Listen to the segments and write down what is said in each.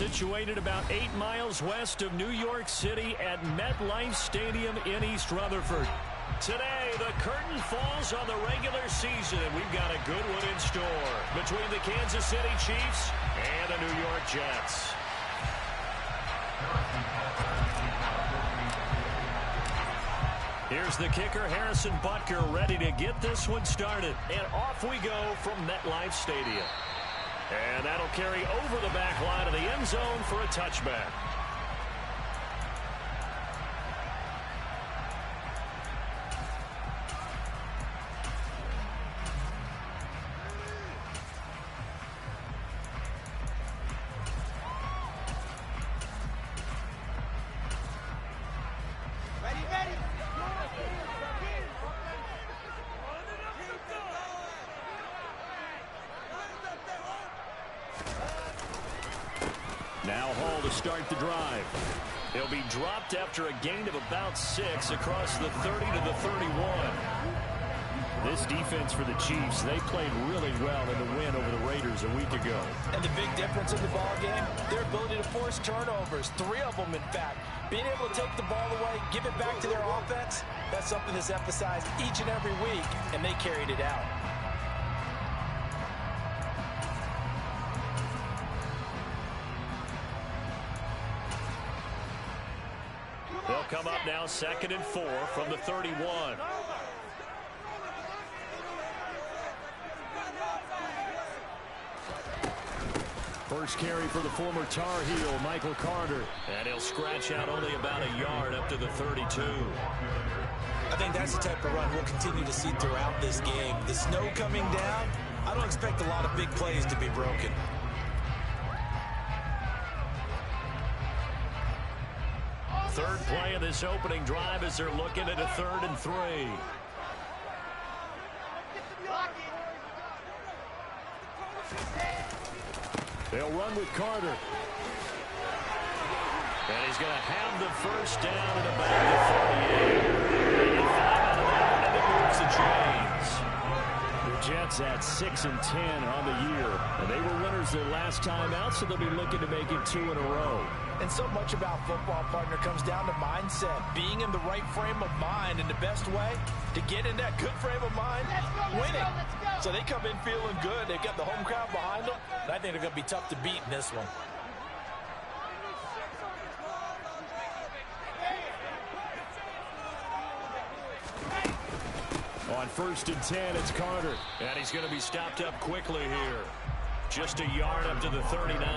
situated about 8 miles west of New York City at MetLife Stadium in East Rutherford. Today, the curtain falls on the regular season, and we've got a good one in store between the Kansas City Chiefs and the New York Jets. Here's the kicker, Harrison Butker, ready to get this one started. And off we go from MetLife Stadium. And that'll carry over the back line of the end zone for a touchback. Now Hall to start the drive. He'll be dropped after a gain of about 6 across the 30 to the 31. This defense for the Chiefs, they played really well in the win over the Raiders a week ago. And the big difference in the ball game, their ability to force turnovers, 3 of them in fact. Being able to take the ball away, give it back to their offense, that's something that's emphasized each and every week, and they carried it out. They'll come up now 2nd and 4 from the 31. First carry for the former Tar Heel, Michael Carter. And he'll scratch out only about a yard up to the 32. I think that's the type of run we'll continue to see throughout this game. The snow coming down, I don't expect a lot of big plays to be broken. Third play of this opening drive as they're looking at a 3rd and 3. They'll run with Carter. And he's going to have the first down at about the 38. They get 5 out of that, and it moves to James. The Jets at 6 and 10 on the year. And they were winners their last time out, so they'll be looking to make it 2 in a row. And so much about football, partner, comes down to mindset. Being in the right frame of mind, and the best way to get in that good frame of mind, winning. So they come in feeling good. They've got the home crowd behind them. And I think they're going to be tough to beat in this one. On 1st and 10, it's Carter. And he's going to be stopped up quickly here. Just a yard up to the 39.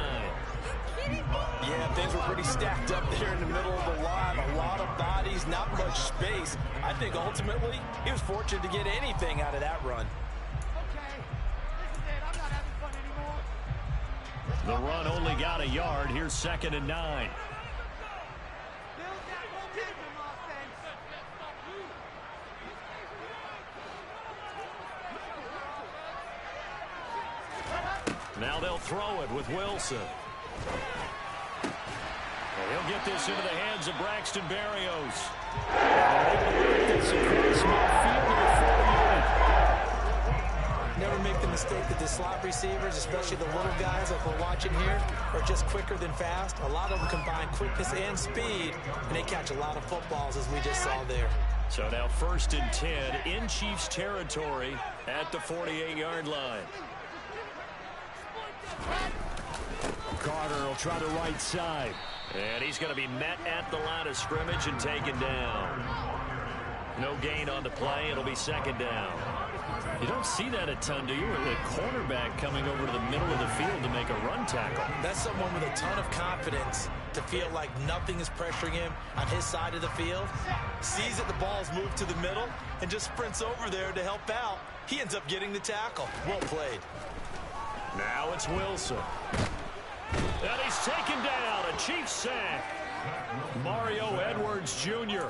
Yeah, things were pretty stacked up there in the middle of the line. A lot of bodies, not much space. I think ultimately he was fortunate to get anything out of that run. The run only got a yard. Here's 2nd and 9. Now they'll throw it with Wilson. And he'll get this into the hands of Braxton Berrios. Never make the mistake that the slot receivers, especially the little guys like we're watching here, are just quicker than fast. A lot of them combine quickness and speed, and they catch a lot of footballs, as we just saw there. So now 1st and 10 in Chiefs territory at the 48-yard line. Carter will try the right side. And he's going to be met at the line of scrimmage and taken down. No gain on the play. It'll be 2nd down. You don't see that a ton, do you? A cornerback coming over to the middle of the field to make a run tackle. That's someone with a ton of confidence to feel like nothing is pressuring him on his side of the field. Sees that the ball's moved to the middle and just sprints over there to help out. He ends up getting the tackle. Well played. Now it's Wilson. And he's taken down. A Chiefs sack. Mario Edwards Jr.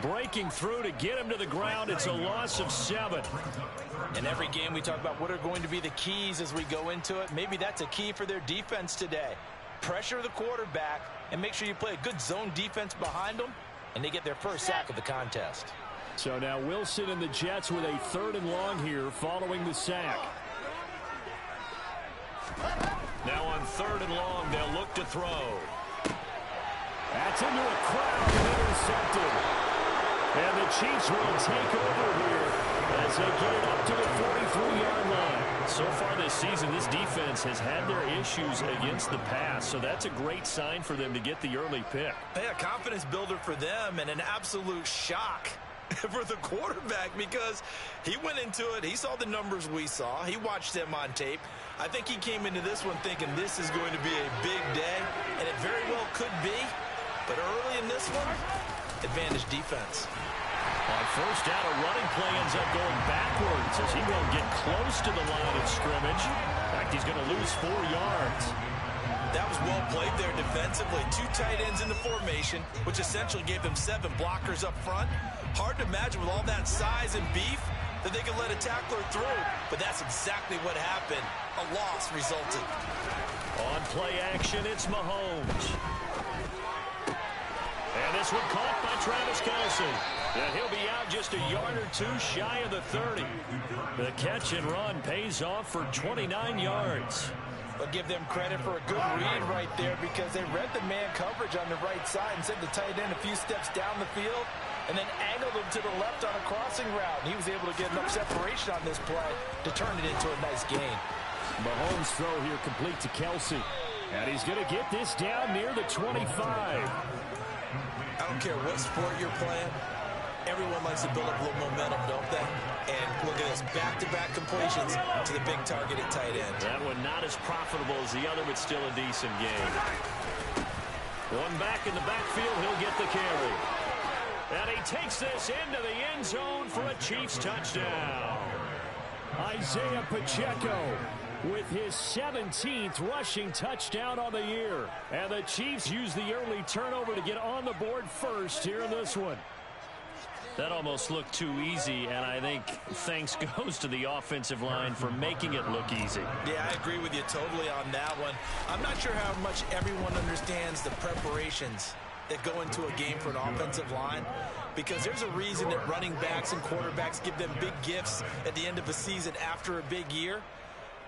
breaking through to get him to the ground. It's a loss of 7. In every game we talk about what are going to be the keys as we go into it. Maybe that's a key for their defense today. Pressure the quarterback and make sure you play a good zone defense behind them, and they get their first sack of the contest. So now Wilson and the Jets with a 3rd and long here following the sack. Now on 3rd and long, they'll look to throw. That's into a crowd and intercepted. And the Chiefs will take over here as they get it up to the 43-yard line. So far this season, this defense has had their issues against the pass, so that's a great sign for them to get the early pick. Hey, a confidence builder for them and an absolute shock for the quarterback because he went into it. He saw the numbers we saw. He watched them on tape. I think he came into this one thinking this is going to be a big day, and it very well could be. But early in this one, advantage defense. On 1st down, a running play ends up going backwards as he won't get close to the line of scrimmage. In fact, he's going to lose 4 yards. That was well played there defensively. 2 tight ends in the formation, which essentially gave them 7 blockers up front. Hard to imagine with all that size and beef that they could let a tackler through. But that's exactly what happened. A loss resulted. On play action, it's Mahomes. And this one caught by Travis Kelce. And he'll be out just a yard or 2 shy of the 30. The catch and run pays off for 29 yards. I'll give them credit for a good read right there because they read the man coverage on the right side and sent the tight end a few steps down the field and then angled him to the left on a crossing route. And he was able to get enough separation on this play to turn it into a nice gain. Mahomes' throw here complete to Kelce. And he's going to get this down near the 25. I don't care what sport you're playing. Everyone likes to build up a little momentum, don't they? And look at this, back-to-back completions to the big target at tight end. That one not as profitable as the other, but still a decent game. One back in the backfield, he'll get the carry. And he takes this into the end zone for a Chiefs touchdown. Isaiah Pacheco with his 17th rushing touchdown on the year. And the Chiefs use the early turnover to get on the board first here in this one. That almost looked too easy, and I think thanks goes to the offensive line for making it look easy. Yeah, I agree with you totally on that one. I'm not sure how much everyone understands the preparations that go into a game for an offensive line, because there's a reason that running backs and quarterbacks give them big gifts at the end of a season after a big year.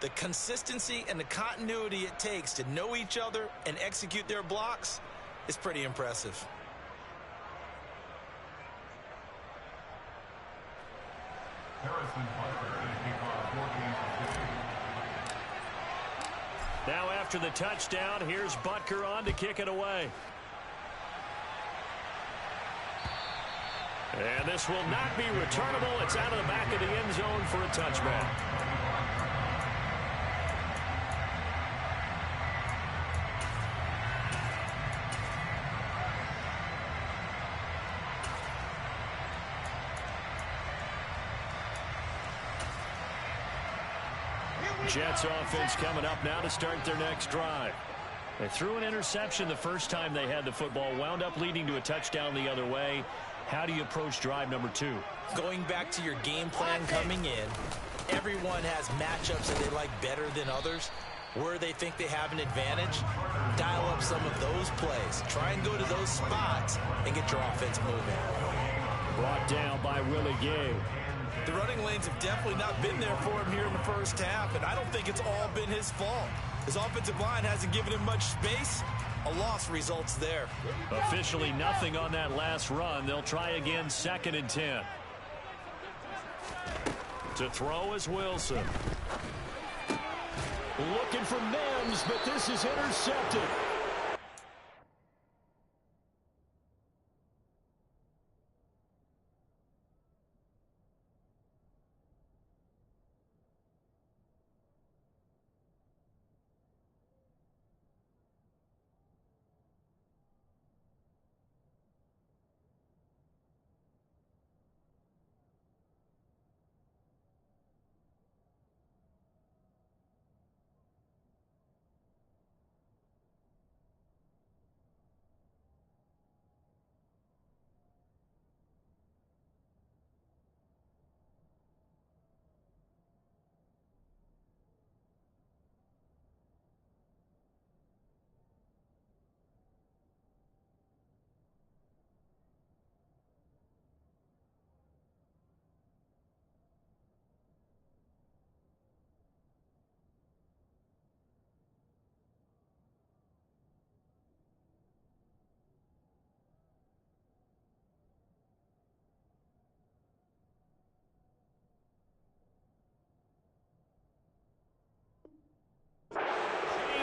The consistency and the continuity it takes to know each other and execute their blocks is pretty impressive. Now after the touchdown, here's Butker on to kick it away. And this will not be returnable. It's out of the back of the end zone for a touchback. Jets offense coming up now to start their next drive. They threw an interception the first time they had the football, wound up leading to a touchdown the other way. How do you approach drive number 2? Going back to your game plan coming in, everyone has matchups that they like better than others. Where they think they have an advantage, dial up some of those plays. Try and go to those spots and get your offense moving. Brought down by Willie Gay. The running lanes have definitely not been there for him here in the first half, and I don't think it's all been his fault. His offensive line hasn't given him much space. A loss results there. Officially nothing on that last run. They'll try again, 2nd and 10. To throw is Wilson. Looking for Mims, but this is intercepted.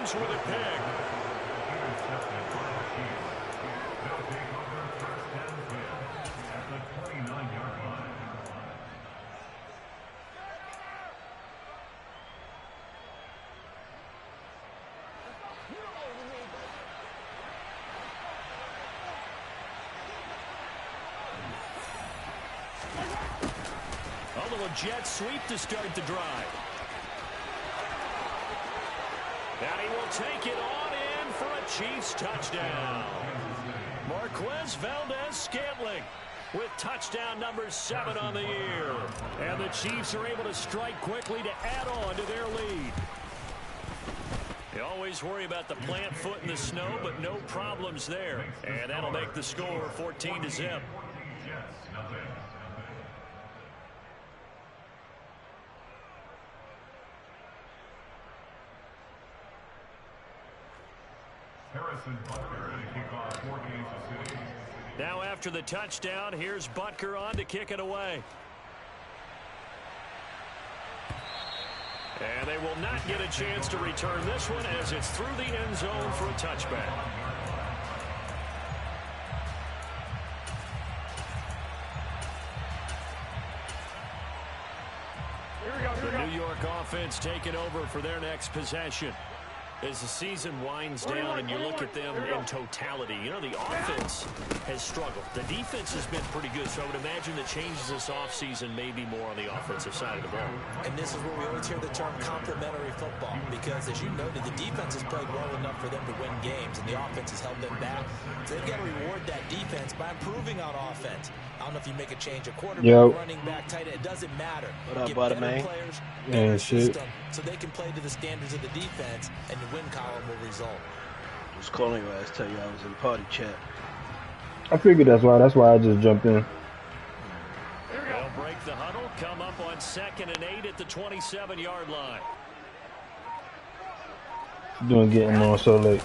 Jones with a pick. A little jet sweep to start the drive. And he will take it on in for a Chiefs touchdown. Marquez Valdez-Scantling with touchdown number 7 on the year. And the Chiefs are able to strike quickly to add on to their lead. You always worry about the plant foot in the snow, but no problems there. And that'll make the score 14-0. Now after the touchdown, here's Butker on to kick it away. And they will not get a chance to return this one as it's through the end zone for a touchback. The New York offense taking over for their next possession. As the season winds down and you look at them in totality, you know, the offense has struggled. The defense has been pretty good, so I would imagine the changes this offseason may be more on the offensive side of the ball. And this is where we always hear the term complementary football, because as you noted, the defense has played well enough for them to win games, and the offense has held them back. So they've got to reward that defense by improving on offense. I don't know if you make a change, a quarterback, running back, tight end, it doesn't matter. What up, brother, man? Players, better system, so they can play to the standards of the defense, and the win column will result. I was calling your ass, tell you I was in party chat. I figured that's why I just jumped in. They'll break the huddle, come up on 2nd and 8 at the 27-yard line. Doing getting on so late.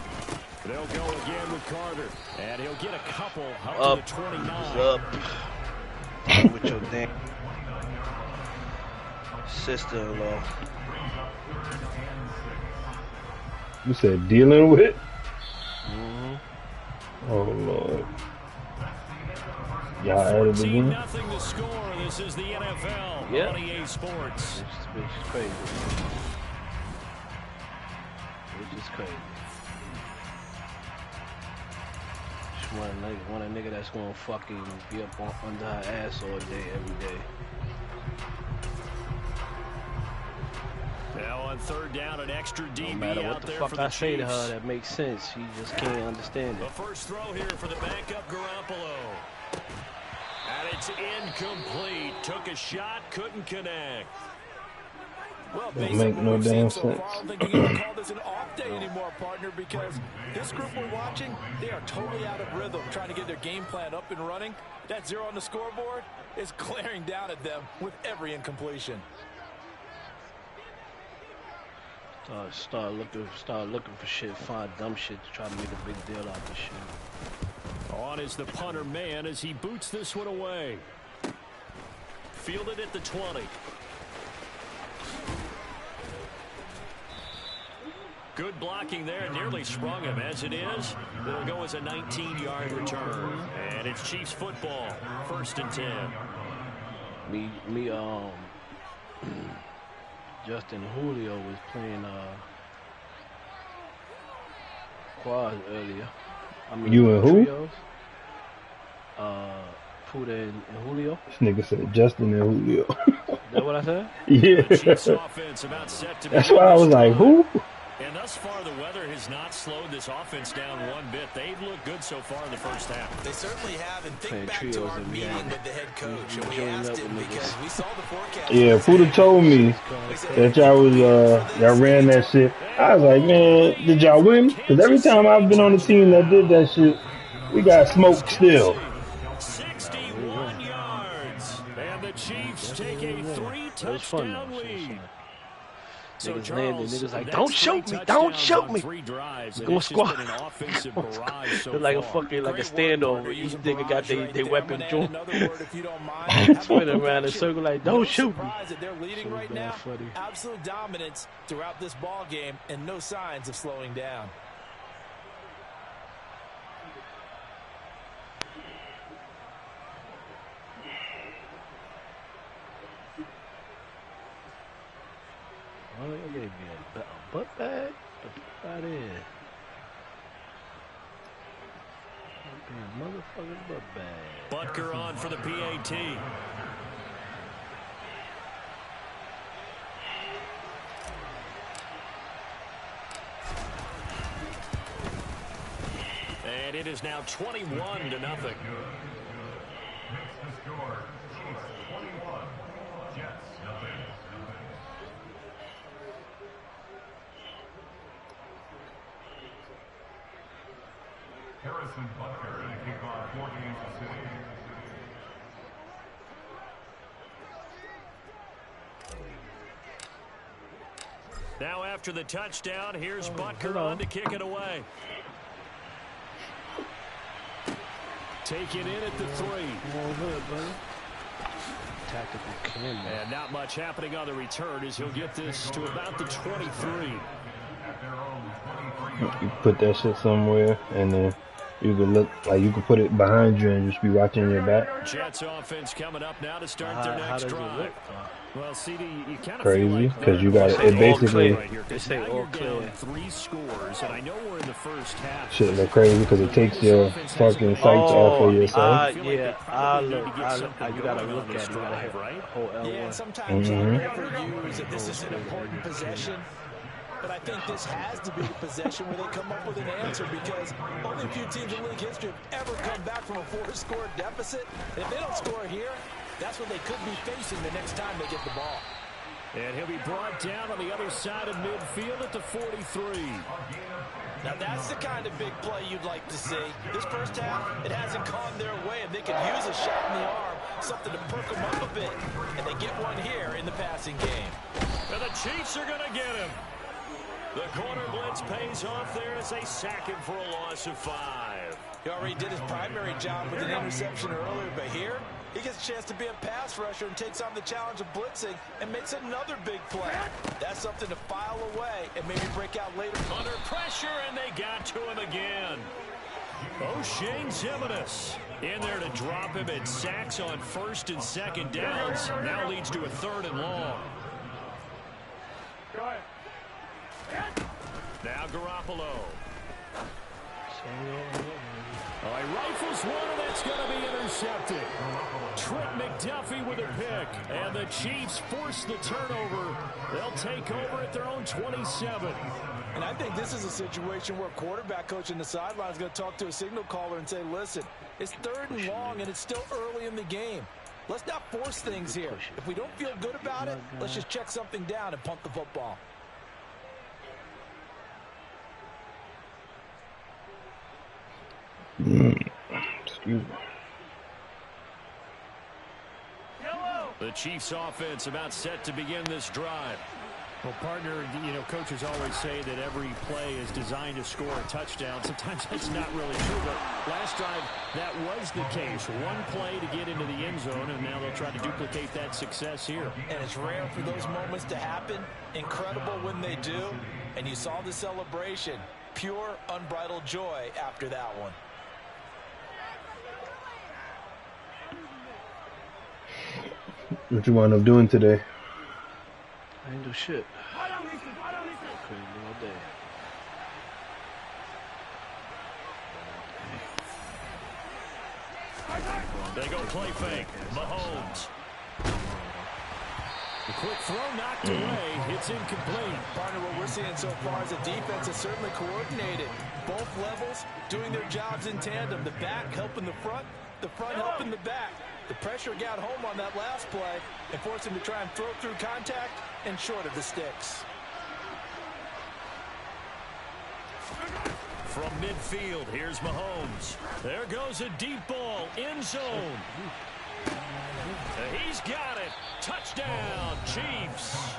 They'll go again with Carter, and he'll get a couple up to the 29. Up with your damn sister-in-law. You said dealing with? Mm-hmm. Oh Lord. Y'all added again? 14-0 to score. This is the NFL. Yep. 28 Sports. Which is crazy. Which is crazy. Want a nigga that's gonna fucking be up under her ass all day, every day. Now on 3rd down, an extra DB no matter what out the there fuck for the I say Chiefs. to her that makes sense, she just can't understand it. The first throw here for the backup Garoppolo. And it's incomplete. Took a shot, couldn't connect. Well, Don't make no damn sense. I don't think you can call this an off day anymore, partner, because this group we're watching, they are totally out of rhythm, trying to get their game plan up and running. That 0 on the scoreboard is glaring down at them with every incompletion. Start looking for shit, find dumb shit to try to make a big deal out of this shit. On is the punter man as he boots this one away. Fielded at the 20. Good blocking there, nearly sprung him. As it is, it'll go as a 19-yard return. And it's Chiefs football, 1st and 10. Justin Julio was playing quad earlier. I mean, you and who? Trios. Puda and Julio. This nigga said Justin and Julio. Is that what I said? Yeah. The Chiefs offense about set to be. That's why I was like, who? And thus far, the weather has not slowed this offense down one bit. They've looked good so far in the first half. They certainly have, and think Playing back to trios our and meeting with the head coach, and we joining asked up him with because niggas. we saw the forecast. Yeah, Puda told me that y'all was y'all ran that shit. I was like, man, did y'all win? Because every time I've been on the team that did that shit, we got smoked still. 61 yards. And the Chiefs take a 3-touchdown lead. So Niggas landing. Charles, Niggas like, that's don't shoot me. Don't shoot me. 3 drives, and Going it's just squad. been an offensive barrage so They're like a far. fucking like a Great work, standover. partner. Each Using nigga got barrage their right they there. weapon I'm gonna add joint. another word if you don't mind. How about Spinning around in a protection? circle like, No don't shoot me. surprise that they're leading So right damn now. funny. Absolute dominance throughout this ball game and no signs of slowing down. Oh, they gave me a butt bag? The fuck out of here. A motherfucking butt bag. Butker on for the PAT. And it is now 21-0. Harrison Butker to kick off for Kansas City. Now after the touchdown, here's Butker on to kick it away. Taken in at the 3. Tactical camera. And not much happening on the return as he'll get this to about the 23. You put that shit somewhere, and then you could look like you could put it behind you and just be watching your back. Jets offense coming up now to start their How next does it drive. look? Well, CD, you kind of Crazy, feel like 'cause you got it all basically- right here, 'cause They say now all you're clear. down 3 scores, and I know we're in the first half. Shit look crazy because it takes your fucking sights off of yourself. feel like they Yeah, probably need look. to get something You gotta going look on at this it. You gotta drive, hit right? whole L1. Yeah, and sometimes you Mhm. never use that this is an important possession. But I think this has to be the possession where they come up with an answer because only a few teams in league history have ever come back from a 4-score deficit. And if they don't score here, that's what they could be facing the next time they get the ball. And he'll be brought down on the other side of midfield at the 43. Now that's the kind of big play you'd like to see. This first half, it hasn't gone their way, and they could use a shot in the arm, something to perk them up a bit. And they get one here in the passing game. And the Chiefs are going to get him. The corner blitz pays off there as they sack him for a loss of 5. He already did his primary job with an interception earlier, but here he gets a chance to be a pass rusher and takes on the challenge of blitzing and makes another big play. That's something to file away and maybe break out later. Under pressure, and they got to him again. O'Shane Zimenez in there to drop him at sacks on 1st and 2nd downs. Now leads to a 3rd and long. Now Garoppolo. Oh, he rifles one, and that's going to be intercepted. Trent McDuffie with a pick, and the Chiefs force the turnover. They'll take over at their own 27. And I think this is a situation where quarterback coach in the sideline is going to talk to a signal caller and say, listen, it's 3rd and long, and it's still early in the game. Let's not force things here. If we don't feel good about it, let's just check something down and punt the football. Excuse me. The Chiefs offense about set to begin this drive. Well, partner, you know, coaches always say that every play is designed to score a touchdown. Sometimes that's not really true, but last drive, that was the case. One play to get into the end zone, and now they'll try to duplicate that success here. And it's rare for those moments to happen. Incredible when they do. And you saw the celebration. Pure, unbridled joy after that one. What you wind up doing today? I ain't do shit. Crazy all day. They go play fake. Mahomes. The quick throw knocked away. It's incomplete. Partner, what we're seeing so far is a defense that's certainly coordinated. Both levels doing their jobs in tandem. The back helping the front helping the back. The pressure got home on that last play and forced him to try and throw through contact and short of the sticks. From midfield, here's Mahomes. There goes a deep ball, end zone. He's got it. Touchdown, Chiefs.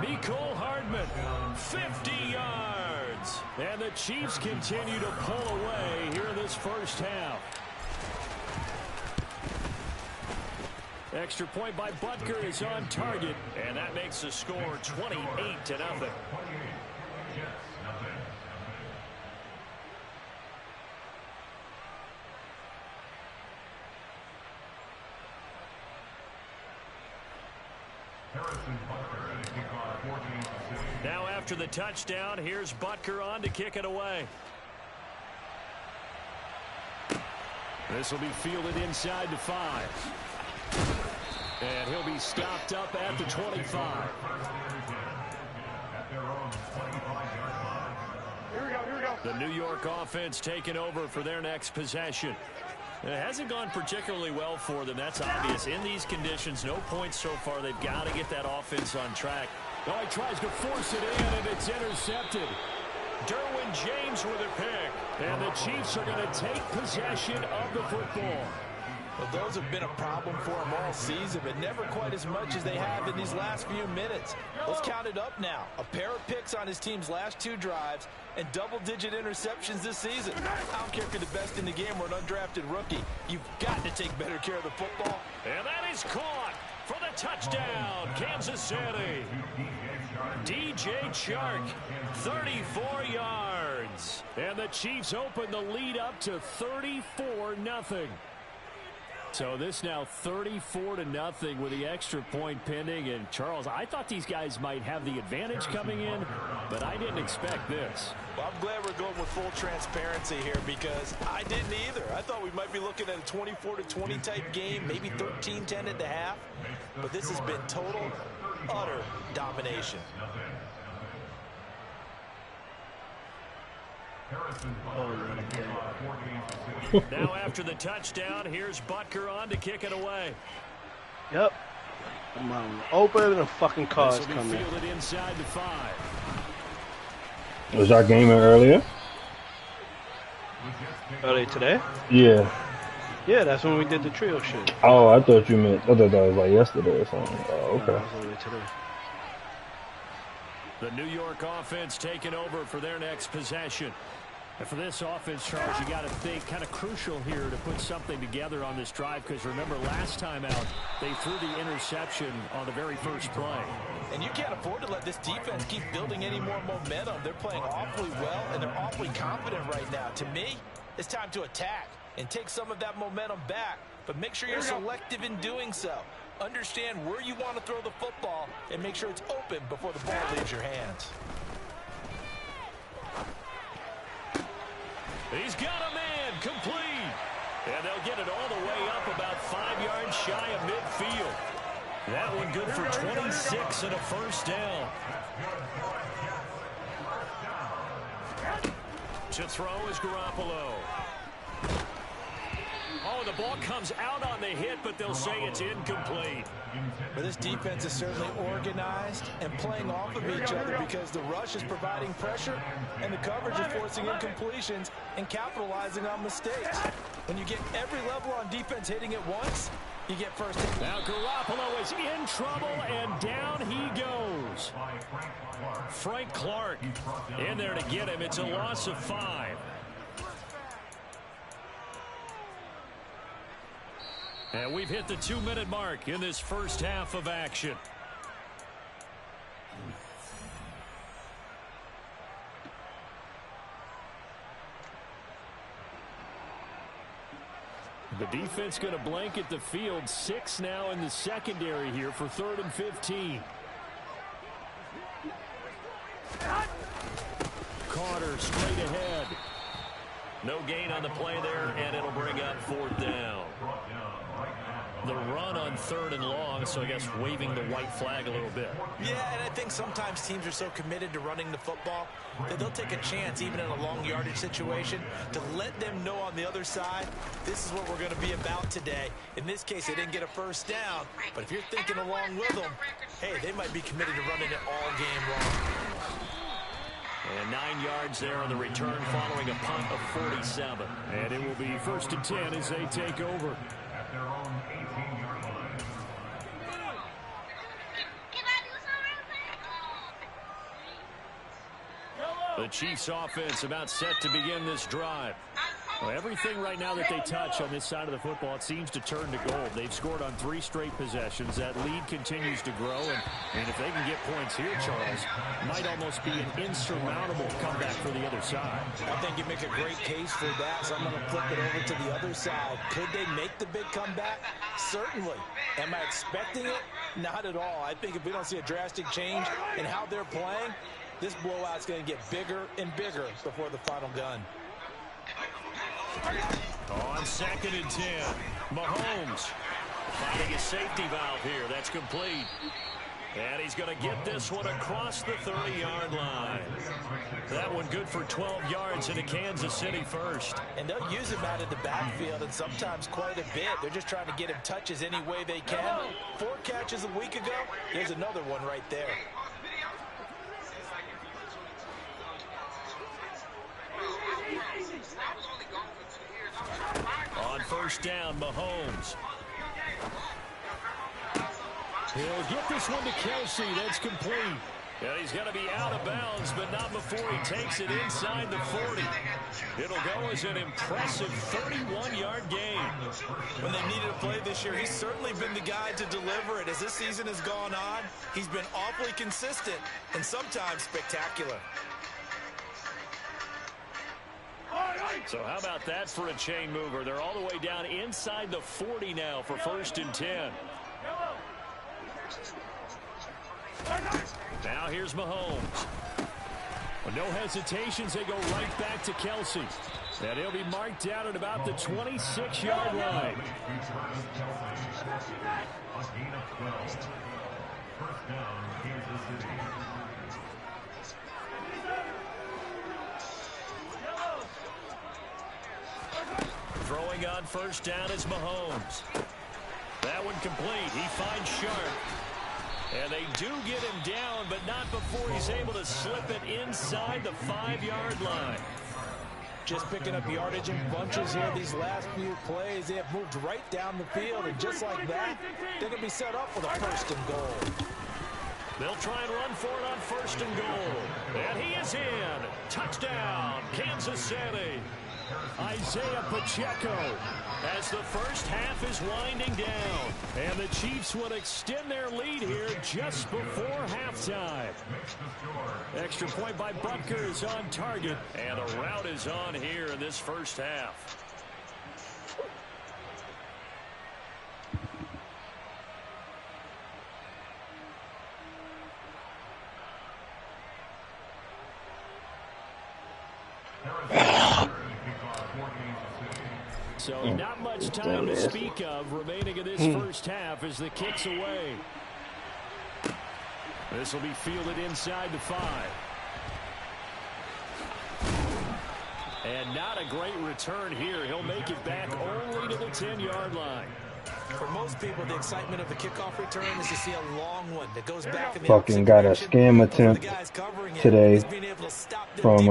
Mecole Hardman, 50 yards. And the Chiefs continue to pull away here in this first half. Extra point by Butker is on target. And that makes the score 28-0. Now after the touchdown, here's Butker on to kick it away. This will be fielded inside the 5. And he'll be stopped up at the 25. The New York offense taking over for their next possession. It hasn't gone particularly well for them. That's obvious. In these conditions, no points so far. They've got to get that offense on track. Oh, he tries to force it in, and it's intercepted. Derwin James with a pick. And the Chiefs are going to take possession of the football. Well, those have been a problem for them all season, but never quite as much as they have in these last few minutes. Let's count it up now. A pair of picks on his team's last 2 drives and double-digit interceptions this season. I don't care if you're the best in the game or an undrafted rookie. You've got to take better care of the football. And that is caught for the touchdown, Kansas City. DJ Chark, 34 yards. And the Chiefs open the lead up to 34-0. So this now 34-0 with the extra point pending. And Charles, I thought these guys might have the advantage coming in, but I didn't expect this. Well, I'm glad we're going with full transparency here because I didn't either. I thought we might be looking at a 24-20 type game, maybe 13-10 at the half. But this has been total, utter domination. Now after the touchdown, here's Butker on to kick it away. Yep. Come on, open the fucking car's coming. Fielded inside the 5. Was y'all gaming earlier? Earlier today? Yeah. Yeah, that's when we did the trio shit. Oh, I thought you meant, I thought that was like yesterday or something. Oh, okay. No, that was earlier today. The New York offense taking over for their next possession. And for this offense, Charles, you got to think kind of crucial here to put something together on this drive because remember last time out, they threw the interception on the very first play. And you can't afford to let this defense keep building any more momentum. They're playing awfully well, and they're awfully confident right now. To me, it's time to attack and take some of that momentum back. But make sure you're selective in doing so. Understand where you want to throw the football and make sure it's open before the ball leaves your hands. He's got a man complete. And they'll get it all the way up about 5 yards shy of midfield. That one good for 26 and a first down. To throw is Garoppolo. Oh, the ball comes out on the hit, but they'll say it's incomplete. But this defense is certainly organized and playing off of each other because the rush is providing pressure and the coverage is forcing incompletions and capitalizing on mistakes. When you get every level on defense hitting at once, you get first hit. Now Garoppolo is in trouble, and down he goes. Frank Clark in there to get him. It's a loss of 5. And we've hit the 2-minute mark in this first half of action. The defense going to blanket the field. 6 now in the secondary here for 3rd and 15. Carter straight ahead. No gain on the play there, and it'll bring up 4th down. The run on 3rd and long, so I guess waving the white flag a little bit. Yeah, and I think sometimes teams are so committed to running the football that they'll take a chance, even in a long yardage situation, to let them know on the other side, this is what we're going to be about today. In this case, they didn't get a first down, but if you're thinking along with them, hey, they might be committed to running it all game long. And 9 yards there on the return following a punt of 47. And it will be 1st and 10 as they take over. At their own 18-yard line. The Chiefs offense about set to begin this drive. Well, everything right now that they touch on this side of the football, it seems to turn to gold. They've scored on 3 straight possessions. That lead continues to grow. And if they can get points here, Charles, might almost be an insurmountable comeback for the other side. I think you make a great case for that, so I'm going to flip it over to the other side. Could they make the big comeback? Certainly. Am I expecting it? Not at all. I think if we don't see a drastic change in how they're playing, this blowout's going to get bigger and bigger before the final gun. On 2nd and 10, Mahomes finding a safety valve here. That's complete. And he's going to get this one across the 30-yard line. That one good for 12 yards into Kansas City first. And they'll use him out of the backfield, and sometimes quite a bit. They're just trying to get him touches any way they can. 4 catches a week ago. Here's another one right there. On 1st down, Mahomes. He'll get this one to Kelsey. That's complete. And he's going to be out of bounds, but not before he takes it inside the 40. It'll go as an impressive 31-yard gain. When they needed a play this year, he's certainly been the guy to deliver it. As this season has gone on, he's been awfully consistent and sometimes spectacular. So how about that for a chain mover? They're all the way down inside the 40 now for 1st and 10. Now here's Mahomes. With no hesitations, they go right back to Kelsey. And he'll be marked down at about the 26-yard line. Throwing on 1st down is Mahomes. That one complete. He finds Sharp. And they do get him down, but not before he's able to slip it inside the 5-yard line. Just picking up yardage in bunches here these last few plays. They have moved right down the field, and just like that, they're going to be set up for the 1st and goal. They'll try and run for it on 1st and goal. And he is in. Touchdown, Kansas City. Isaiah Pacheco as the first half is winding down. And the Chiefs will extend their lead here just before halftime. Extra point by Butker is on target. And the route is on here in this first half. So not much time to speak of remaining in this first half as the kick's away. This will be fielded inside the 5. And not a great return here. He'll make it back only to the 10-yard line. For most people, the excitement of the kickoff return is to see a long one that goes back in the fucking got a scam attempt today from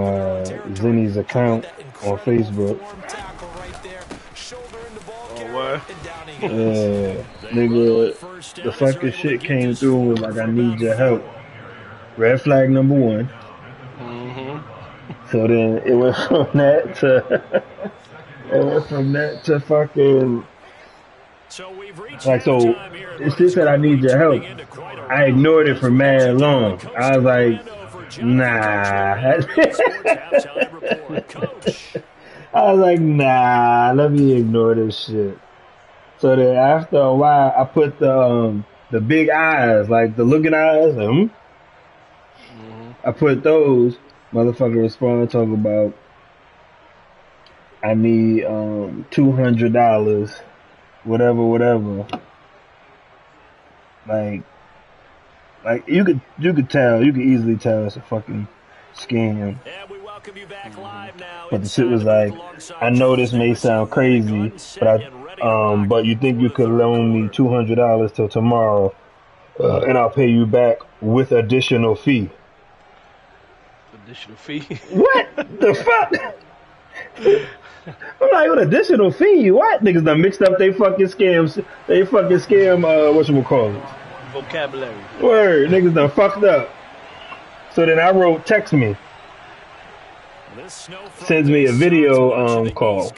Zinni's account on Facebook. What? Yeah, nigga, the fucking shit came through and was like, I need your help. Red flag number 1. So then it went from that to fucking. So we've reached like, so it just said I need your help. I ignored it for mad long. I was like, nah. I was like, nah, let me ignore this shit. So then after a while, I put the big eyes, like the looking eyes. I put those. Motherfucker respond, talk about, I need $200, whatever. Like you could tell, you could easily tell it's a fucking scam. But the shit was like, I know this may sound crazy, but you think you could loan me $200 till tomorrow, and I'll pay you back with additional fee. Additional fee? What the fuck? I'm like, what additional fee? What? Niggas done mixed up they fucking scams. They fucking scam, whatchamacallit? Vocabulary. Word, niggas done fucked up. So then I wrote, text me. sends me a video call.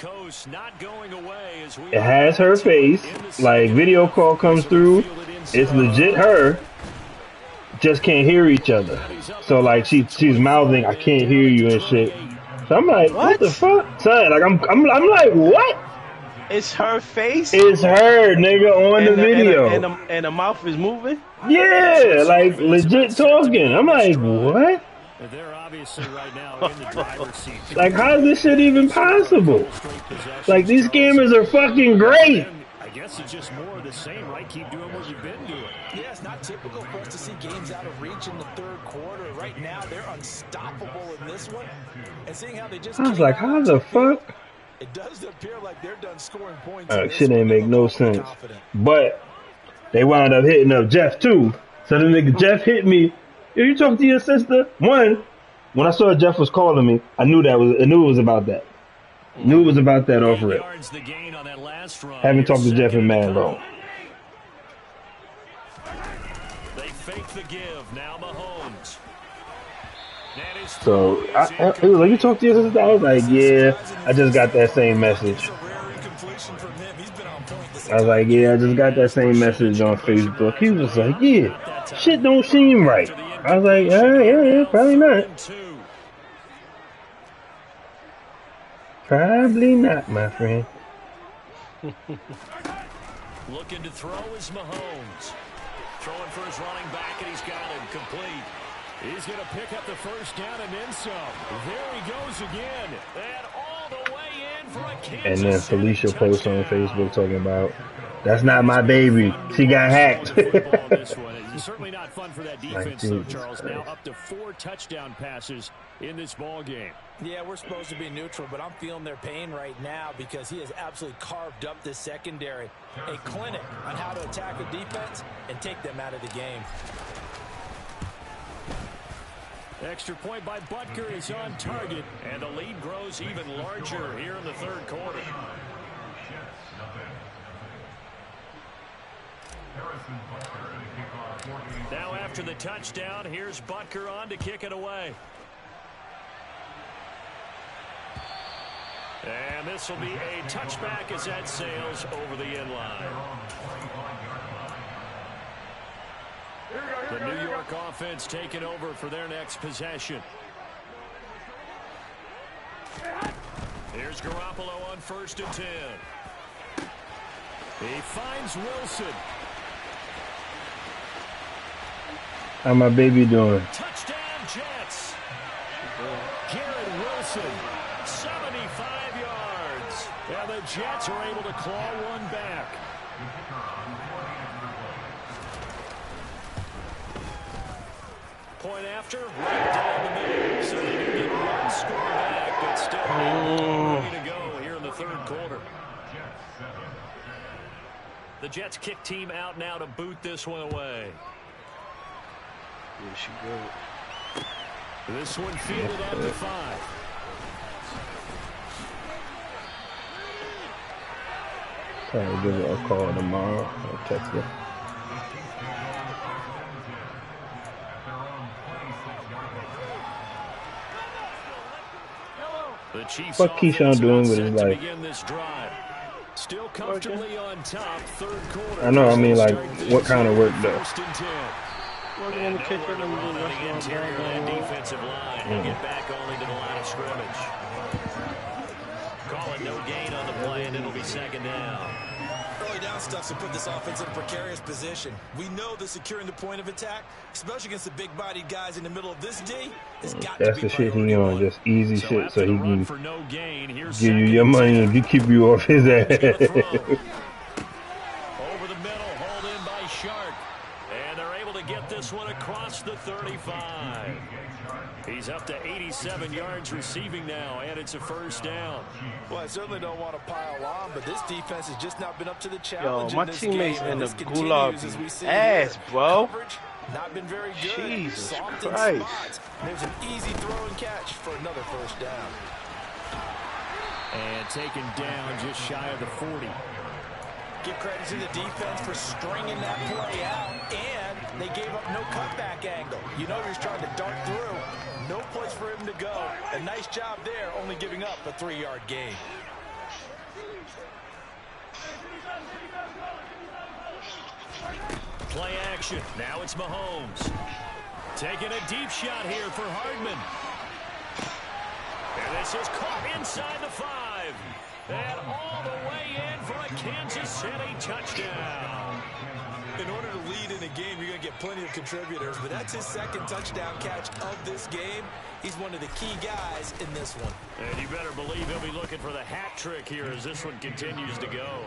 It has her face, like video call comes through. It's legit her. Just can't hear each other. So like she's mouthing, I can't hear you and shit. So I'm like, what the fuck? Son, like I'm like, what? It's her face? It's her, nigga, on the video. And the mouth is moving? Yeah, like legit talking. I'm like, what? They're obviously right now in the driver's seat. Like, how is this shit even possible? Like, these scammers are fucking great. I guess it's just more of the same, right? Keep doing what you've been doing. Yeah, it's not typical for us to see games out of reach in the third quarter. Right now, they're unstoppable in this one. And seeing how they just I was like, how the fuck? It does appear like they're done scoring points. Shit ain't make no sense. But they wound up hitting up Jeff too. So the nigga Jeff hit me. Yo, you talking to your sister? One, when I saw Jeff was calling me, I knew it was about that. Knew it was about that off rip. Haven't talked to Jeff in man long. They fake the give. Now Mahomes. So it was like, you talked to your sister? I was like, yeah, I just got that same message. I was like, yeah, I just got that same message on Facebook. He was like, yeah, shit don't seem right. I was like, yeah, probably not. Probably not, my friend. Looking to throw is Mahomes. Throwing for his running back, and he's got him complete. He's going to pick up the first down and then some. There he goes again. And all the way in for a Kansas And then Felicia posts on Facebook talking about, that's not my baby. She got hacked. It's certainly not fun for that defense, though, Charles. Now up to 4 touchdown passes in this ball game. Yeah, we're supposed to be neutral, but I'm feeling their pain right now because he has absolutely carved up this secondary. A clinic on how to attack a defense and take them out of the game. Extra point by Butker is on target, and the lead grows even larger here in the third quarter. Now after the touchdown, here's Butker on to kick it away. And this will be a touchback as that sails over the end line. The New York offense taking over for their next possession. Here's Garoppolo on 1st and 10. He finds Wilson. How my baby doing? Touchdown Jets. Garrett Wilson, 75 yards. And the Jets are able to claw one back. Point after, right down the middle. So they do get one score back, but still ready to go here in the third quarter. The Jets kick team out now to boot this one away. Here she goes. This one fielded at the 5. Probably give her a call tomorrow. I'll text her. The Chiefs What Keyshawn doing with his life? Still comfortably on top, third quarter. I know, I mean, like, what kind of work though? Working in the kitchen and the interior and defensive line. He'll get back only to the line of scrimmage. Calling no gain on the play, and it'll be second down. Early down stuff to put this offense in a precarious position. We know that securing the point of attack, especially against the big-bodied guys in the middle of this D, has got to be That's the shit he on, just easy shit, so he can no gain, give you your money and keep you off his ass. Over the middle, hauled in by Shark. And they're able to get this one across the 35. He's up to 87 yards receiving now, and it's a first down. Well, I certainly don't want to pile on, but this defense has just not been up to the challenge. Yo, my teammates in the gulag ass, bro. Coverage, not been very good. Jesus Soft Christ. There's an easy throw and catch for another first down. And taken down just shy of the 40. Give credit to the defense for stringing that play out and They gave up no cutback angle. You know he's trying to dart through. No place for him to go. A nice job there, only giving up a 3-yard gain. Play action. Now it's Mahomes. Taking a deep shot here for Hardman. And this is caught inside the 5. And all the way in for a Kansas City touchdown. In order to lead in a game, you're going to get plenty of contributors, but that's his second touchdown catch of this game. He's one of the key guys in this one. And you better believe he'll be looking for the hat trick here as this one continues to go.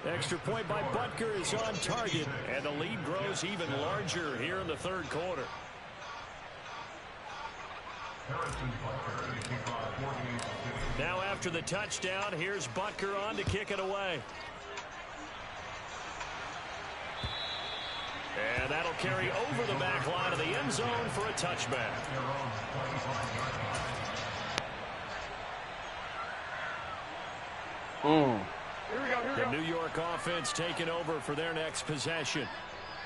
Extra point by Butker is on target, and the lead grows even larger here in the third quarter. Now after the touchdown, here's Butker on to kick it away. And that'll carry over the back line of the end zone for a touchback. The New York offense taking over for their next possession.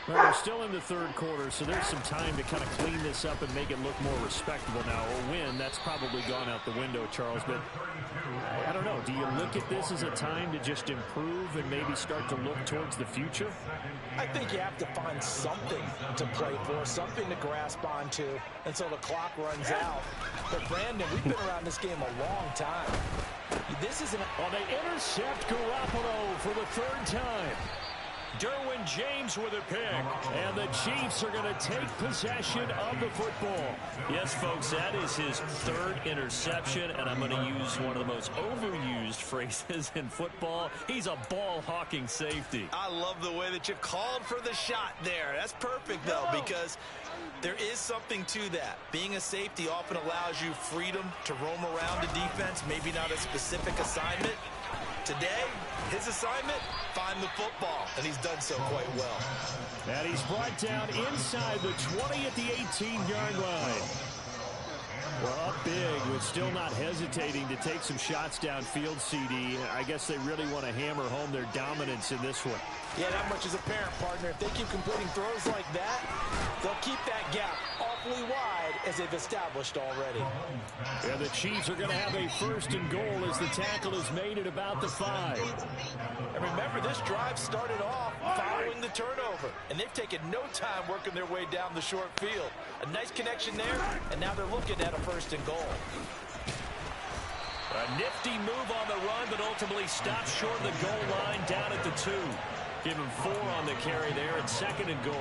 Well, we're still in the third quarter, so there's some time to kind of clean this up and make it look more respectable now. A win, that's probably gone out the window, Charles. But I don't know. Do you look at this as a time to just improve and maybe start to look towards the future? I think you have to find something to play for, something to grasp onto until the clock runs out. But, Brandon, we've been around this game a long time. This isn't... Well, they intercept Garoppolo for the third time. Derwin James with a pick, and the Chiefs are going to take possession of the football. Yes, folks, that is his third interception, and I'm going to use one of the most overused phrases in football. He's a ball-hawking safety. I love the way that you called for the shot there. That's perfect, though, because there is something to that. Being a safety often allows you freedom to roam around the defense, maybe not a specific assignment. Today, his assignment, find the football, and he's done so quite well. And he's brought down inside the 20 at the 18-yard line. Well, up big, but still not hesitating to take some shots downfield, CD. I guess they really want to hammer home their dominance in this one. Yeah, that much is apparent, partner. If they keep completing throws like that, they'll keep that gap awfully wide as they've established already. And the Chiefs are going to have a first and goal as the tackle is made at about the 5. And remember, this drive started off following the turnover, and they've taken no time working their way down the short field. A nice connection there, and now they're looking at a first and goal. A nifty move on the run, but ultimately stops short of the goal line down at the 2. Give him 4 on the carry there at second and goal.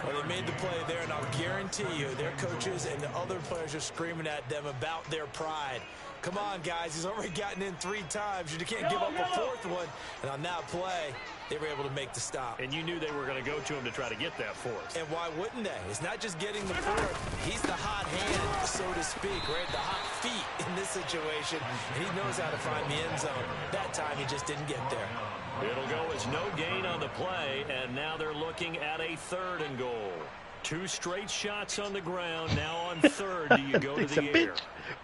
Well, they made the play there, and I'll guarantee you their coaches and the other players are screaming at them about their pride. Come on, guys. He's already gotten in 3 times. You can't give up a 4th one. And on that play, they were able to make the stop. And you knew they were going to go to him to try to get that 4th. And why wouldn't they? It's not just getting the 4th. He's the hot hand, so to speak, right? The hot feet in this situation. And he knows how to find the end zone. That time, he just didn't get there. It'll go as no gain on the play, and now they're looking at a third and goal. 2 straight shots on the ground. Now on third, do you go to the air?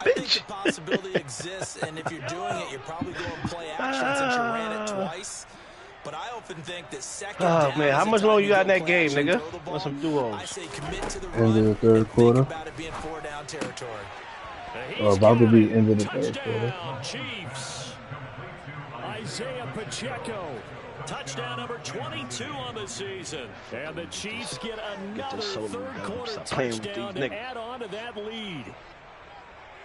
I think the possibility exists, and if you're doing it, you're probably going play action since you ran it twice. But I often think that second down man, how much longer you got in that game, nigga? Want some duos? I say commit to the End of the third quarter. about it being 4 down territory. About to be end of the third quarter. Chiefs. Isaiah Pacheco. Touchdown number 22 on the season. And the Chiefs get another third quarter touchdown to add on to that lead.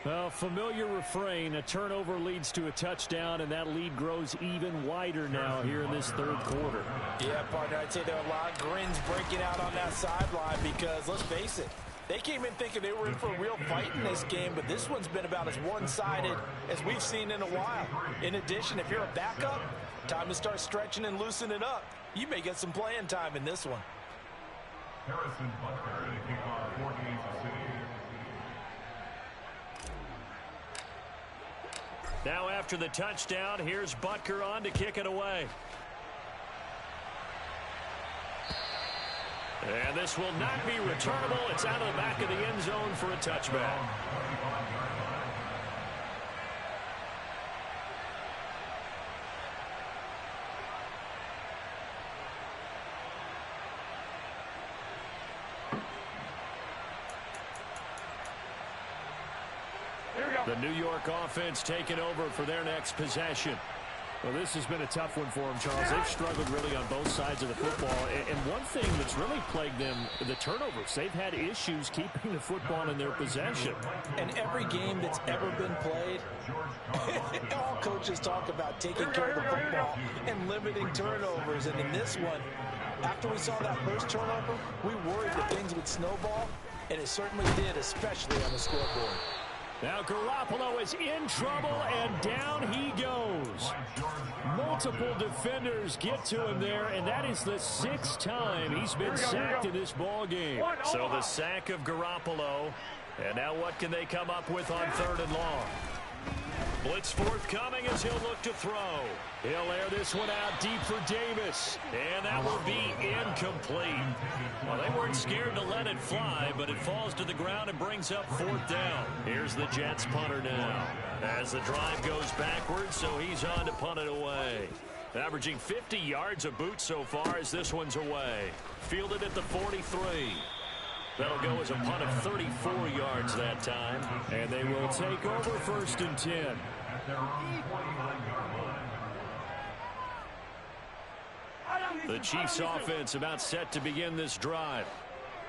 Well, familiar refrain. A turnover leads to a touchdown, and that lead grows even wider now here in this third quarter. Yeah, partner, I'd say there are a lot of grins breaking out on that sideline because, let's face it, they came in thinking they were in for a real fight in this game, but this one's been about as one-sided as we've seen in a while. In addition, if you're a backup, time to start stretching and loosening up. You may get some playing time in this one. Harrison Butker to kick off for Kansas City. Now after the touchdown, here's Butker on to kick it away. And this will not be returnable. It's out of the back of the end zone for a touchback. The New York offense taking over for their next possession. Well, this has been a tough one for them, Charles. They've struggled really on both sides of the football. And one thing that's really plagued them, the turnovers. They've had issues keeping the football in their possession. And every game that's ever been played, all coaches talk about taking care of the football and limiting turnovers. And in this one, after we saw that first turnover, we worried that things would snowball, and it certainly did, especially on the scoreboard. Now Garoppolo is in trouble, and down he goes. Multiple defenders get to him there, and that is the 6th time he's been sacked in this ball game. So the sack of Garoppolo, and now what can they come up with on 3rd and long? Blitz forthcoming as he'll look to throw. He'll air this one out deep for Davis, and that will be incomplete. Well, they weren't scared to let it fly, but it falls to the ground and brings up 4th down. Here's the Jets punter now as the drive goes backwards, so he's on to punt it away. Averaging 50 yards a boot so far as this one's away. Fielded at the 43. That'll go as a punt of 34 yards that time. And they will take over 1st and 10. The Chiefs offense about set to begin this drive.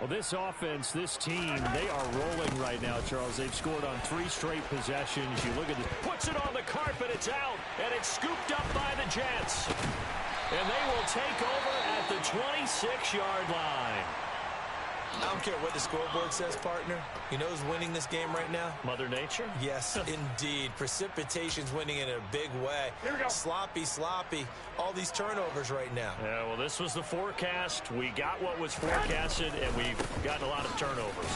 Well, this offense, this team, they are rolling right now, Charles. They've scored on 3 straight possessions. You look at this. Puts it on the carpet. It's out. And it's scooped up by the Jets. And they will take over at the 26-yard line. I don't care what the scoreboard says, partner. You know who's winning this game right now? Mother Nature? Yes, indeed. Precipitation's winning in a big way. Sloppy. All these turnovers right now. Yeah, well, this was the forecast. We got what was forecasted, and we've gotten a lot of turnovers.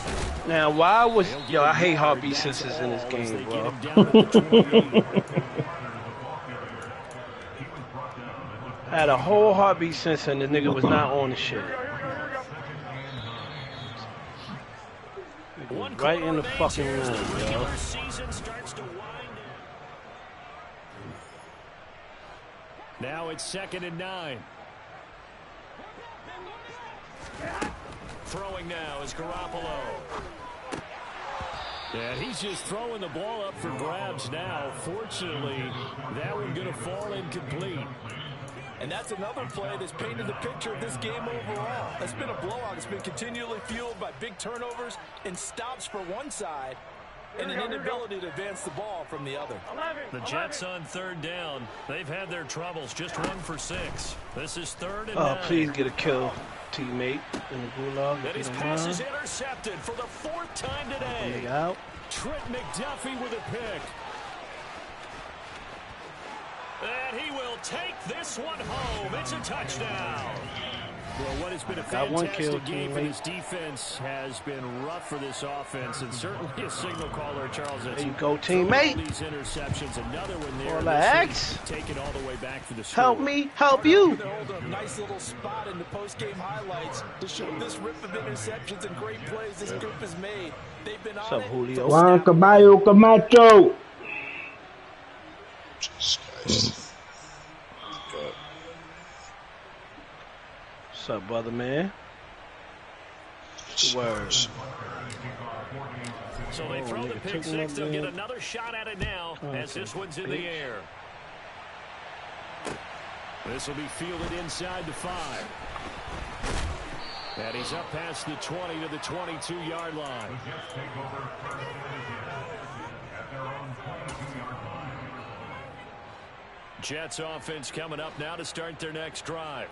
Now, why was... Yo, I hate heartbeat sensors in this game, bro. I had a whole heartbeat sensor, and the nigga was not on the shit. Right in the fucking room, yo. Now it's 2nd and 9. Throwing now is Garoppolo. Yeah, he's just throwing the ball up for grabs now. Fortunately, that one going to fall incomplete. And that's another play that's painted the picture of this game overall. It's been a blowout. It's been continually fueled by big turnovers and stops for one side and an inability to advance the ball from the other. The Jets on 3rd down. They've had their troubles. Just 1 for 6. This is 3rd and 9. Please get a kill, teammate, in the gulag. That his pass is intercepted for the 4th time today. Out. Trent McDuffie with a pick. And he will take this one home. It's a touchdown. Well, what has been a fantastic game for this defense has been rough for this offense, and certainly a signal caller, Charles. There you go, teammate. These interceptions, another one there. Relax. Taken all the way back for the score. Help me, help you. They hold a nice little spot in the post-game highlights to show this rip of interceptions and great plays this group has made. They've been on it. Julio? Juan Caballo Camacho. Jesus Christ. What's up, brother, man? Word. So they throw the pick six. They'll get another shot at it now as this one's in the air. This will be fielded inside the 5. And he's up past the 20 to the 22-yard line. Jets offense coming up now to start their next drive.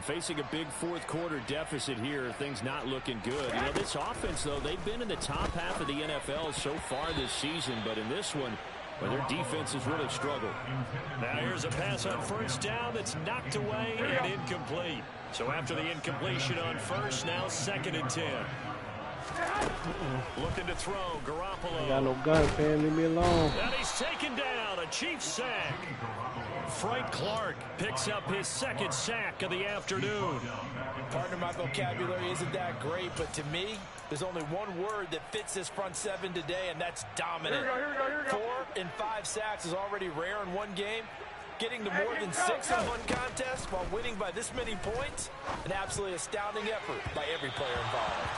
Facing a big 4th quarter deficit here, things not looking good. You know, this offense, though, they've been in the top half of the NFL so far this season, but in this one, well, their defense has really struggled. Now here's a pass on 1st down that's knocked away and incomplete. So after the incompletion on 1st, now 2nd and 10. Looking to throw, Garoppolo. I got no gun, fam. Leave me alone. And he's taken down, a Chiefs sack. Frank Clark picks up his 2nd sack of the afternoon. Partner, my vocabulary isn't that great, but to me, there's only one word that fits this front 7 today, and that's dominant. 4 and 5 sacks is already rare in one game. Getting to more than 6 in one contest while winning by this many points, an absolutely astounding effort by every player involved.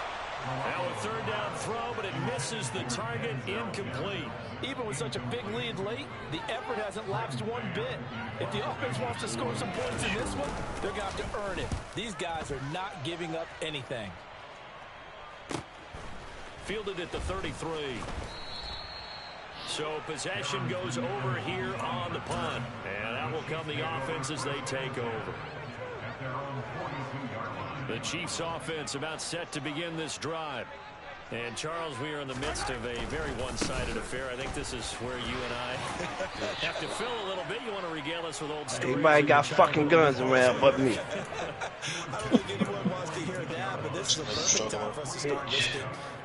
Now with third down throw, but it misses the target, incomplete. Even with such a big lead late, the effort hasn't lapsed one bit. If the offense wants to score some points in this one, they're going to have to earn it. These guys are not giving up anything. Fielded at the 33. So possession goes over here on the punt. And out will come the offense as they take over. The Chiefs offense about set to begin this drive. And, Charles, we are in the midst of a very one-sided affair. I think this is where you and I have to fill a little bit. You want to regale us with old stories? Everybody got fucking guns around but me. I don't think anyone wants to hear that, but this is a perfect time for us to start listing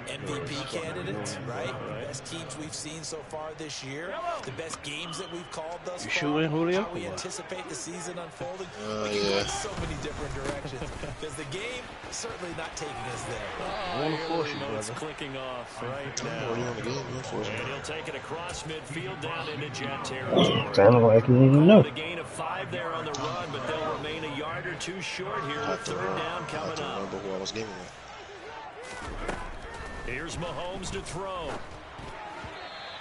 MVP candidates, right? The best teams we've seen so far this year, the best games that we've called thus far. You shooting, Julio? How we anticipate the season unfolding. We can go in so many different directions because the game certainly not taking us there. I want to force you, It's brother. clicking off right now. And he'll take it across midfield down into Jet territory. Sounded like he didn't know. The gain of 5 there on the run, but they'll remain a yard or two short here with third down coming up. Here's Mahomes to throw.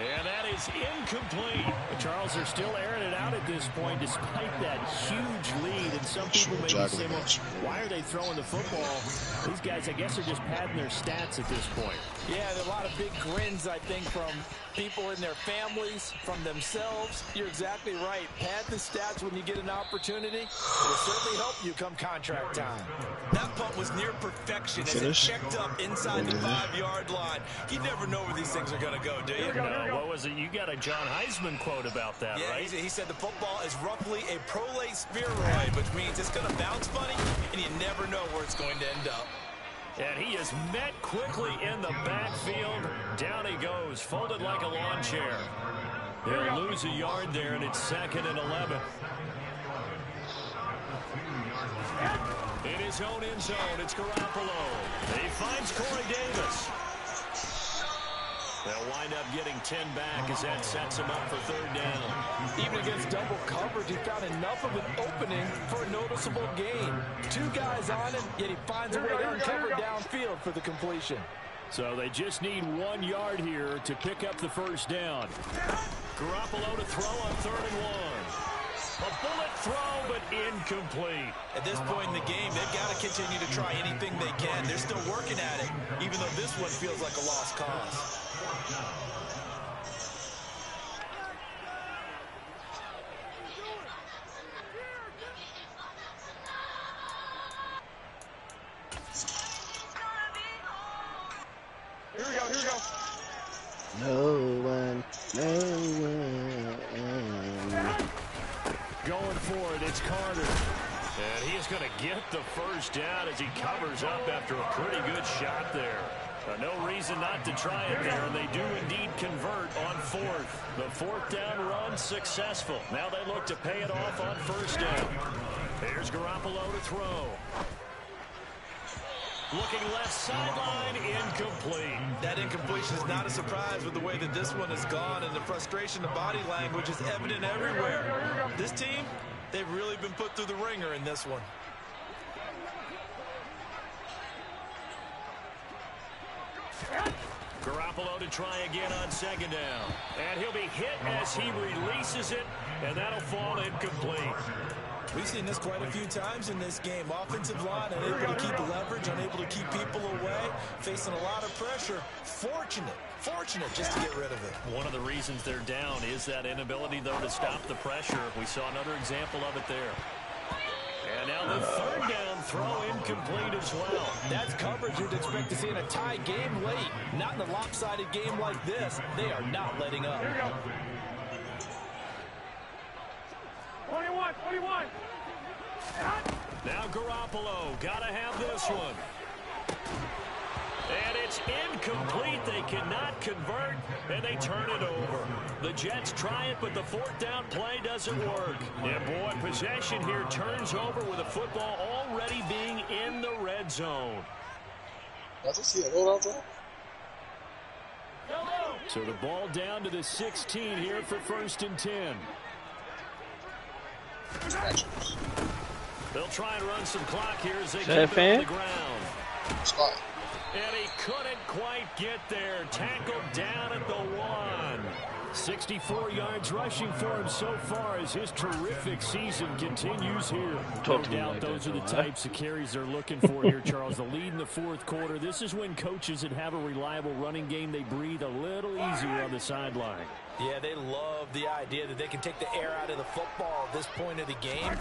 And that is incomplete. Charles, they're still airing it out at this point despite that huge lead. And some people may be saying, well, why are they throwing the football? These guys, I guess, are just padding their stats at this point. Yeah, there are a lot of big grins, I think, from people in their families, from themselves. You're exactly right. Pad the stats when you get an opportunity. It'll certainly help you come contract time. That punt was near perfection as it checked up inside the 5-yard line. You never know where these things are going to go, do you? No, what was it? You got a John Heisman quote about that, yeah, right? He said the football is roughly a prolate spheroid, which means it's going to bounce funny, and you never know where it's going to end up. And he is met quickly in the backfield. Down he goes, folded like a lawn chair. They'll lose a yard there, and it's 2nd and 11. In his own end zone, it's Garoppolo. He finds Corey Davis. They'll wind up getting 10 back as that sets him up for third down. Even against double coverage, he found enough of an opening for a noticeable gain. 2 guys on him, yet he finds a way to uncover downfield for the completion. So they just need 1 yard here to pick up the first down. Garoppolo to throw on 3rd and 1. A bullet throw, but incomplete. At this point in the game, they've got to continue to try anything they can. They're still working at it, even though this one feels like a lost cause. Here we go. No one. Going for it, it's Carter. And he is going to get the first down as he covers up after a pretty good shot there. No reason not to try it there, and they do indeed convert on 4th. The 4th down run successful. Now they look to pay it off on 1st down. Here's Garoppolo to throw. Looking left sideline, incomplete. That incompletion is not a surprise with the way that this one has gone, and the frustration of body language is evident everywhere. This team, they've really been put through the ringer in this one. Garoppolo to try again on 2nd down. And he'll be hit as he releases it, and that'll fall incomplete. We've seen this quite a few times in this game. Offensive line unable to keep leverage, unable to keep people away, facing a lot of pressure. Fortunate just to get rid of it. One of the reasons they're down is that inability, though, to stop the pressure. We saw another example of it there. And now the 3rd down throw incomplete as well. That's coverage you'd expect to see in a tie game late. Not in a lopsided game like this. They are not letting up. 21. Now Garoppolo, gotta have this one. And it's incomplete. They cannot convert, and they turn it over. The Jets try it, but the 4th down play doesn't work. And boy, possession here turns over with the football already being in the red zone. So the ball down to the 16 here for 1st and 10. They'll try and run some clock here as they keep it on the ground. And he couldn't quite get there. Tackled down at the 1. 64 yards rushing for him so far as his terrific season continues here. No doubt those are the types of carries they're looking for here, Charles. The lead in the fourth quarter. This is when coaches that have a reliable running game, they breathe a little easier on the sideline. Yeah, they love the idea that they can take the air out of the football at this point of the game.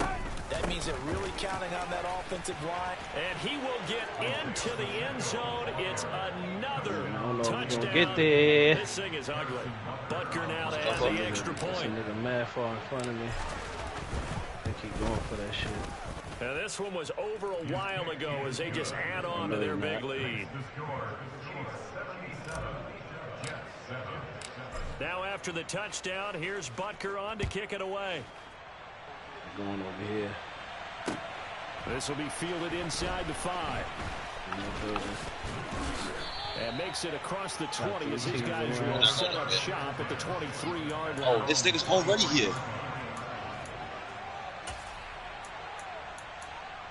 That means they're really counting on that offensive line. And he will get into the end zone. It's another touchdown. Get there. This thing is ugly. Butker now to add the extra point. This nigga mad far in front of me. They keep going for that shit. Now this one was over a while ago as they just add on to their big lead. Now after the touchdown, here's Butker on to kick it away. Going over here. This will be fielded inside the 5. And makes it across the 20 as his guys will set up shop at the 23-yard line. Oh, this nigga's already here.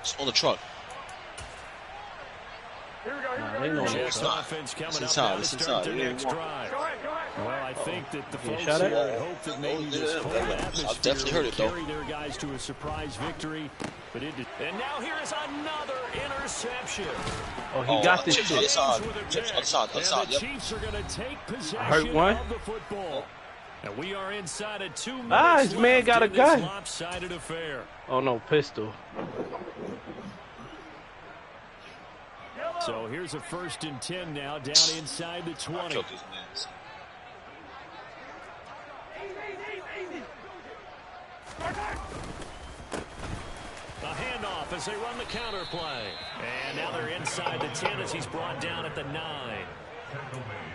It's on the truck. Here we go, Jets offense coming up now to start their next drive. Well, I think that the folks here would hope that maybe this whole atmosphere would carry their guys to a surprise victory. But it did. And now here is another interception. Oh, he got this shit. And the Chiefs are going to take possession of the football. And we are inside of 2 minutes his man got a gun. Lopsided affair. Oh, no, pistol. So here's a 1st and 10 now down inside the 20. A handoff as they run the counter play. And now they're inside the 10 as he's brought down at the 9.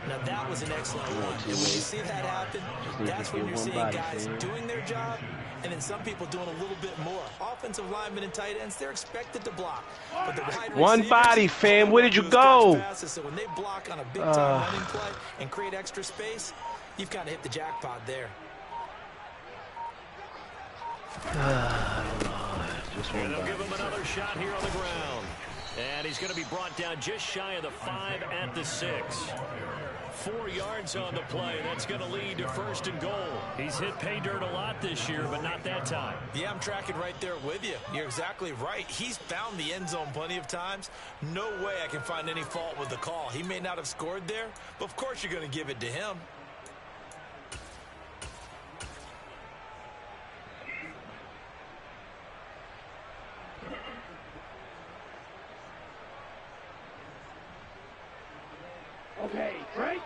Now that was an excellent run. And when you see that happen, that's when you're seeing guys doing their job and then some people doing a little bit more. Offensive linemen and tight ends, they're expected to block. But the wide one body, fam. Where did you go? So when they block on a big-time running play and create extra space, you've kind of hit the jackpot there. And they'll give him another shot here on the ground. And he's going to be brought down just shy of the 5 at the 6. 4 yards on the play. That's going to lead to 1st and goal. He's hit pay dirt a lot this year, but not that time. Yeah, I'm tracking right there with you. You're exactly right. He's found the end zone plenty of times. No way I can find any fault with the call. He may not have scored there, but of course you're going to give it to him. Okay, right.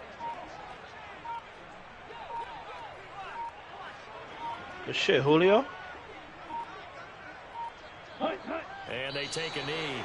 Good shit, Julio. And they take a knee.